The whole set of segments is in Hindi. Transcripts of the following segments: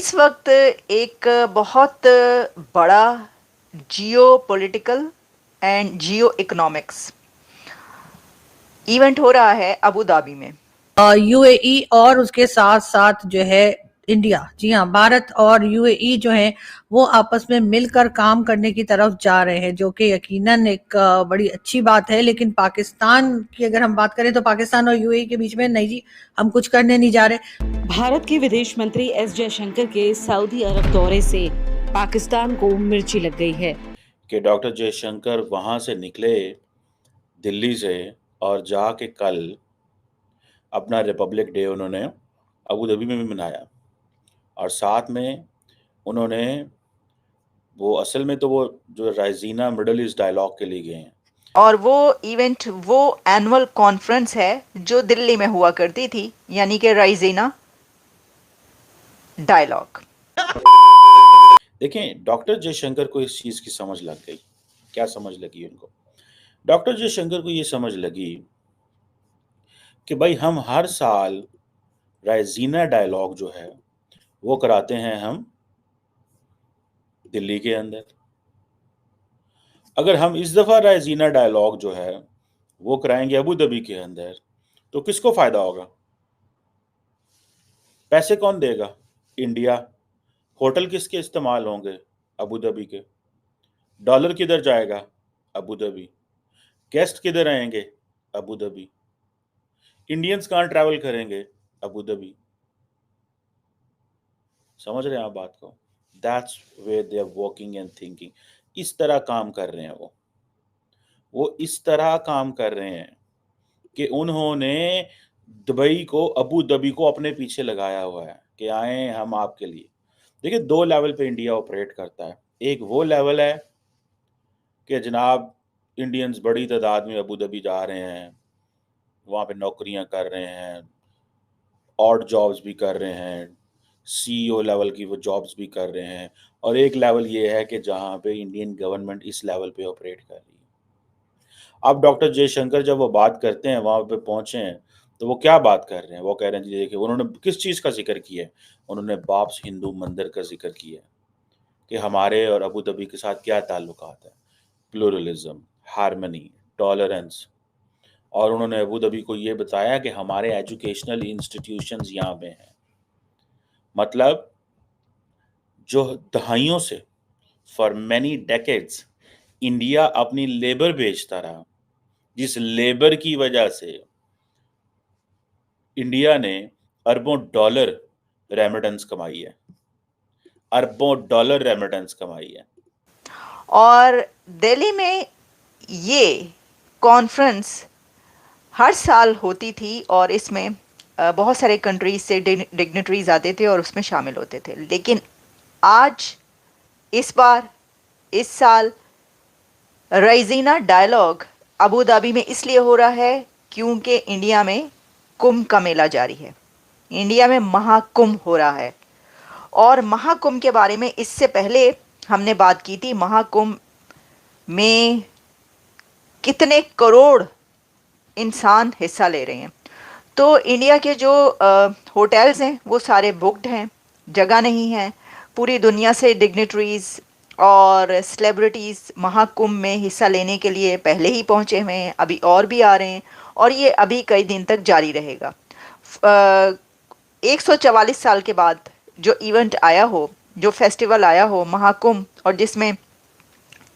इस वक्त एक बहुत बड़ा geopolitical and Jio economics event हो रहा है अबू धाबी में। यूएई और उसके साथ साथ जो है इंडिया, जी हाँ, भारत और यूएई जो है वो आपस में मिलकर काम करने की तरफ जा रहे हैं, जो कि यकीनन एक बड़ी अच्छी बात है। लेकिन पाकिस्तान की अगर हम बात करें तो पाकिस्तान और यूएई के बीच में नहीं जी, हम कुछ करने नहीं जा रहे। भारत के विदेश मंत्री एस जयशंकर के सऊदी अरब दौरे से पाकिस्तान को मिर्ची लग गई है कि डॉक्टर जयशंकर वहाँ से निकले दिल्ली से और जाके कल अपना रिपब्लिक डे उन्होंने अबू धाबी में भी मनाया। और साथ में उन्होंने वो असल में तो वो जो राइजीना मिडल ईस्ट डायलॉग के लिए गए हैं, और वो इवेंट वो एनुअल कॉन्फ्रेंस है जो दिल्ली में हुआ करती थी, यानी कि राइजीना डायलॉग। देखें डॉक्टर जयशंकर को इस चीज़ की समझ लग गई। क्या समझ लगी उनको? डॉक्टर जयशंकर को ये समझ लगी कि भाई हम हर साल राइजीना डायलॉग जो है वो कराते हैं हम दिल्ली के अंदर। अगर हम इस दफ़ा राइजीना डायलॉग जो है वो कराएंगे अबू धाबी के अंदर तो किसको फ़ायदा होगा? पैसे कौन देगा? इंडिया। होटल किसके इस्तेमाल होंगे? अबू धाबी के। डॉलर किधर जाएगा? Abu Dhabi. गेस्ट किधर आएंगे? Abu Dhabi. इंडियंस कहाँ ट्रैवल करेंगे? Abu Dhabi. समझ रहे हैं आप बात को? That's where they are working and thinking. इस तरह काम कर रहे हैं वो इस तरह काम कर रहे हैं कि उन्होंने दुबई को, अबू धाबी को अपने पीछे लगाया हुआ है कि आए हम आपके लिए। देखिए 2 लेवल पे इंडिया ऑपरेट करता है। एक वो लेवल है कि जनाब इंडियंस बड़ी तादाद में अबू धाबी जा रहे हैं, वहाँ पे नौकरियां कर रहे हैं, ऑड जॉब्स भी कर रहे हैं, सीईओ लेवल की वो जॉब्स भी कर रहे हैं। और एक लेवल ये है कि जहाँ पे इंडियन गवर्नमेंट इस लेवल पे ऑपरेट कर रही है। अब डॉक्टर जयशंकर जब वो बात करते हैं, वहाँ पे पहुँचे हैं, तो वो क्या बात कर रहे हैं? वो कह रहे हैं जी देखिए, उन्होंने किस चीज़ का ज़िक्र किया है? उन्होंने बाब्स हिंदू मंदिर का ज़िक्र किया है कि हमारे और अबू धाबी के साथ क्या ताल्लुकात है। प्लुरलिज़्म, हार्मनी, टॉलरेंस। और उन्होंने अबू धाबी को ये बताया कि हमारे एजुकेशनल इंस्टीट्यूशंस यहाँ पे हैं। मतलब जो दहाइयों से, फॉर मैनी डेकेड्स, इंडिया अपनी लेबर बेचता रहा, जिस लेबर की वजह से इंडिया ने अरबों डॉलर रेमिटेंस कमाई है, अरबों डॉलर रेमिटेंस कमाई है। और दिल्ली में ये कॉन्फ्रेंस हर साल होती थी और इसमें बहुत सारे कंट्रीज से डिग्नेटरीज आते थे और उसमें शामिल होते थे। लेकिन आज, इस बार, इस साल राइजीना डायलॉग अबू धाबी में इसलिए हो रहा है क्योंकि इंडिया में कुंभ का मेला जारी है। इंडिया में महाकुंभ हो रहा है। और महाकुंभ के बारे में इससे पहले हमने बात की थी। महाकुंभ में कितने करोड़ इंसान हिस्सा ले रहे हैं। तो इंडिया के जो होटल्स हैं वो सारे बुक्ड हैं, जगह नहीं है। पूरी दुनिया से डिग्नेटरीज और सेलिब्रिटीज़ महाकुंभ में हिस्सा लेने के लिए पहले ही पहुंचे हुए हैं, अभी और भी आ रहे हैं और ये अभी कई दिन तक जारी रहेगा। 144 साल के बाद जो इवेंट आया हो, जो फेस्टिवल आया हो महाकुंभ, और जिसमें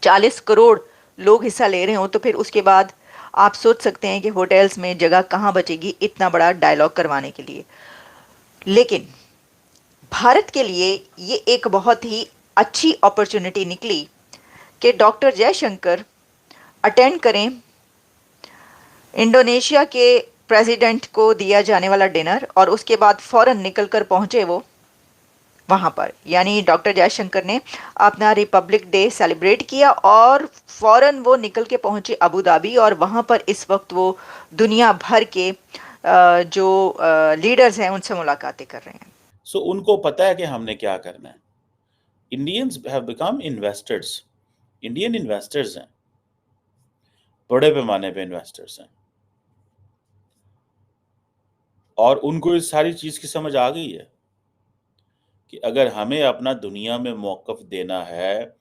40 करोड़ लोग हिस्सा ले रहे हो, तो फिर उसके बाद आप सोच सकते हैं कि होटल्स में जगह कहाँ बचेगी इतना बड़ा डायलॉग करवाने के लिए। लेकिन भारत के लिए ये एक बहुत ही अच्छी अपॉर्चुनिटी निकली कि डॉक्टर जयशंकर अटेंड करें इंडोनेशिया के प्रेसिडेंट को दिया जाने वाला डिनर, और उसके बाद फ़ौरन निकल कर पहुँचे वो वहाँ पर। यानी डॉक्टर जयशंकर ने अपना रिपब्लिक डे सेलिब्रेट किया और फ़ौरन वो निकल के पहुँचे अबू धाबी, और वहाँ पर इस वक्त वो दुनिया भर के जो लीडर्स हैं उनसे मुलाकातें कर रहे हैं। सो उनको पता है कि हमने क्या करना है। Indians have become investors. Indian investors हैं, बड़े पैमाने पे इन्वेस्टर्स हैं, और उनको इस सारी चीज़ की समझ आ गई है कि अगर हमें अपना दुनिया में मौक़िफ़ देना है,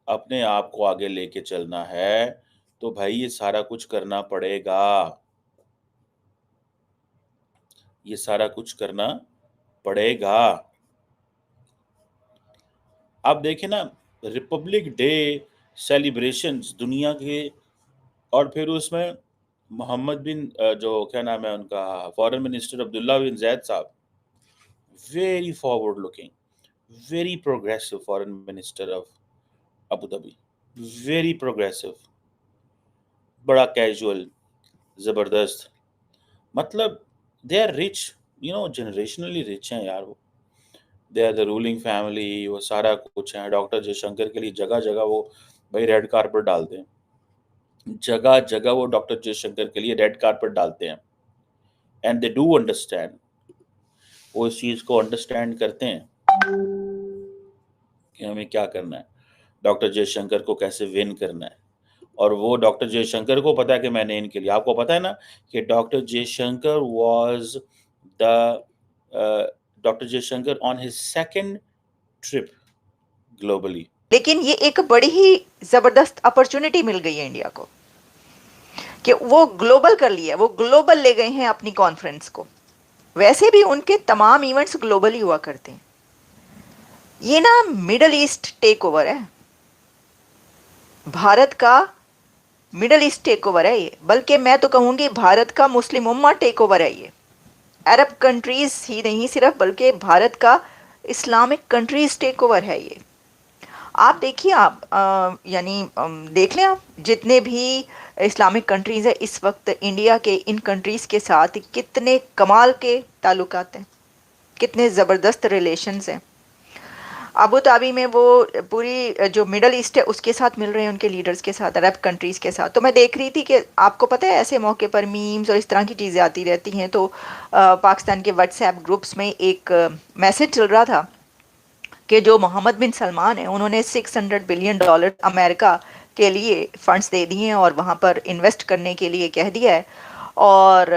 अपने आप को आगे लेके चलना है, तो भाई ये सारा कुछ करना पड़ेगा। ये सारा कुछ करना पड़ेगा। आप देखें ना, रिपब्लिक डे सेलिब्रेशंस दुनिया के, और फिर उसमें मोहम्मद बिन जो क्या नाम है उनका, foreign minister Abdullah bin Zayed साहब, very forward looking, very progressive foreign minister of Abu Dhabi, very progressive, बड़ा कैजुअल, ज़बरदस्त। मतलब they are rich, generationally rich हैं यार वो। They are the ruling family, वो सारा कुछ है। डॉक्टर जयशंकर के लिए जगह-जगह वो भाई रेड कार्पेट डालते हैं। जगह-जगह वो डॉक्टर जयशंकर के लिए रेड कार्पेट डालते हैं। एंड दे डू अंडरस्टैंड, वो इस चीज़ को अंडरस्टैंड करते हैं कि हमें क्या करना है, डॉक्टर जयशंकर को कैसे विन करना है। और वो डॉक्टर जयशंकर को पता है कि मैंने इनके लिए, आपको पता है ना कि the doctor Jaishankar on his second trip globally. लेकिन ये एक बड़ी ही जबरदस्त अपॉर्चुनिटी मिल गई है इंडिया को कि वो ग्लोबल कर लिया, वो ग्लोबल ले गए हैं अपनी कॉन्फ्रेंस को। वैसे भी उनके तमाम इवेंट्स ग्लोबल ही हुआ करते हैं। ये ना मिडल ईस्ट टेक ओवर है, भारत का मिडल ईस्ट टेक ओवर है ये, बल्कि मैं तो कहूँगी भारत का मुस्लिम उम्मा टेक ओवर है ये। अरब कंट्रीज ही नहीं सिर्फ, बल्कि भारत का इस्लामिक कंट्रीज टेक ओवर है ये। आप देखिए, आप यानी देख लें, आप जितने भी इस्लामिक कंट्रीज़ हैं इस वक्त इंडिया के इन कंट्रीज़ के साथ कितने कमाल के ताल्लुकात हैं, कितने ज़बरदस्त रिलेशंस हैं। अबू धाबी में वो पूरी जो मिडल ईस्ट है उसके साथ मिल रहे हैं, उनके लीडर्स के साथ, अरब कंट्रीज़ के साथ। तो मैं देख रही थी कि आपको पता है ऐसे मौके पर मीम्स और इस तरह की चीज़ें आती रहती हैं। तो पाकिस्तान के व्हाट्सएप ग्रुप्स में एक मैसेज चल रहा था कि जो मोहम्मद बिन सलमान है उन्होंने $600 बिलियन अमेरिका के लिए फंड्स दे दिए हैं और वहाँ पर इन्वेस्ट करने के लिए कह दिया है। और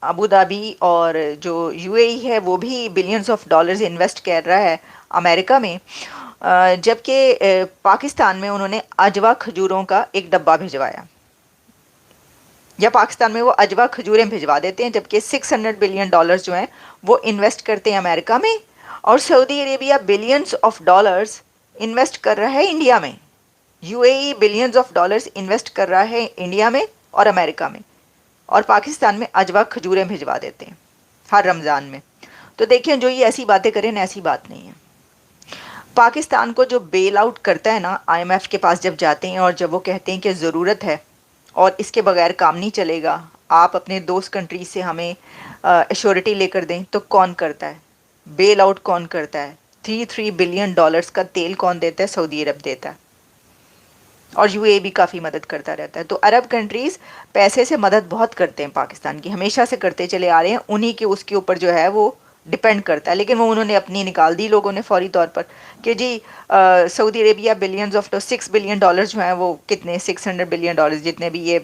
अबू धाबी और जो यूएई है वो भी बिलियंस ऑफ डॉलर्स इन्वेस्ट कर रहा है अमेरिका में, जबकि पाकिस्तान में उन्होंने अजवा खजूरों का एक डब्बा भिजवाया, या पाकिस्तान में वो अजवा खजूरें भिजवा देते हैं, जबकि $600 बिलियन जो हैं वो इन्वेस्ट करते हैं अमेरिका में। और Saudi Arabia billions of dollars invest कर रहा है इंडिया में, UAE billions of dollars invest कर रहा है इंडिया में और अमेरिका में, और पाकिस्तान में अजवा खजूरें भिजवा देते हैं हर रमज़ान में। तो देखिए, जो ये ऐसी बातें करें ना, ऐसी बात नहीं है। पाकिस्तान को जो बेल आउट करता है ना, आईएमएफ के पास जब जाते हैं और जब वो कहते हैं कि ज़रूरत है और इसके बगैर काम नहीं चलेगा, आप अपने दोस्त कंट्री से हमें एश्योरिटी लेकर दें, तो कौन करता है? बेल आउट कौन करता है? $3 बिलियन का तेल कौन देता है? सऊदी अरब देता है, और यूएई भी काफ़ी मदद करता रहता है। तो अरब कंट्रीज़ पैसे से मदद बहुत करते हैं पाकिस्तान की, हमेशा से करते चले आ रहे हैं, उन्हीं के उसके ऊपर जो है वो डिपेंड करता है। लेकिन वो उन्होंने अपनी निकाल दी लोगों ने फौरी तौर पर कि जी Saudi Arabia billions of $6 billion जो हैं वो कितने, $600 बिलियन जितने भी ये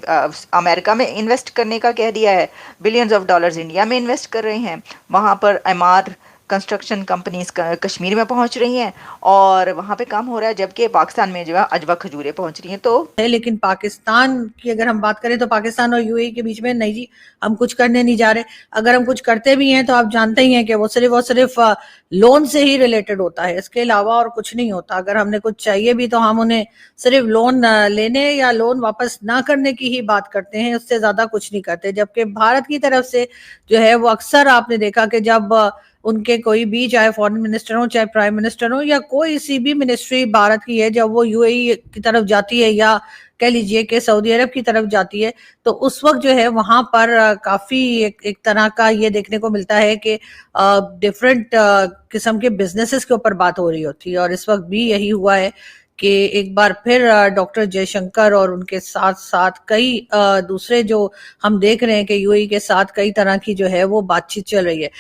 अमेरिका में इन्वेस्ट करने का कह दिया है, बिलियंस ऑफ डॉलर्स इंडिया में इन्वेस्ट कर रहे हैं। वहाँ पर एमआर कंस्ट्रक्शन कंपनीज कश्मीर में पहुंच रही हैं और वहाँ पे काम हो रहा है, जबकि पाकिस्तान में जो है अजवा खजूरें पहुंच रही हैं। तो लेकिन पाकिस्तान की अगर हम बात करें तो पाकिस्तान और यूएई के बीच में नहीं जी, हम कुछ करने नहीं जा रहे। अगर हम कुछ करते भी हैं तो आप जानते ही हैं कि वो सिर्फ और सिर्फ लोन से ही रिलेटेड होता है, इसके अलावा और कुछ नहीं होता। अगर हमने कुछ चाहिए भी तो हम उन्हें सिर्फ लोन लेने या लोन वापस ना करने की ही बात करते हैं, उससे ज्यादा कुछ नहीं करते। जबकि भारत की तरफ से जो है वो अक्सर आपने देखा कि जब उनके कोई भी, चाहे फॉरेन मिनिस्टर हो, चाहे प्राइम मिनिस्टर हो, या कोई सी भी मिनिस्ट्री भारत की है, जब वो यूएई की तरफ जाती है या कह लीजिए कि सऊदी अरब की तरफ जाती है, तो उस वक्त जो है वहां पर काफी एक तरह का ये देखने को मिलता है कि डिफरेंट किस्म के बिजनेसेस के ऊपर बात हो रही होती है। और इस वक्त भी यही हुआ है कि एक बार फिर डॉक्टर जयशंकर और उनके साथ साथ कई दूसरे जो हम देख रहे हैं कि यूएई के साथ कई तरह की जो है वो बातचीत चल रही है।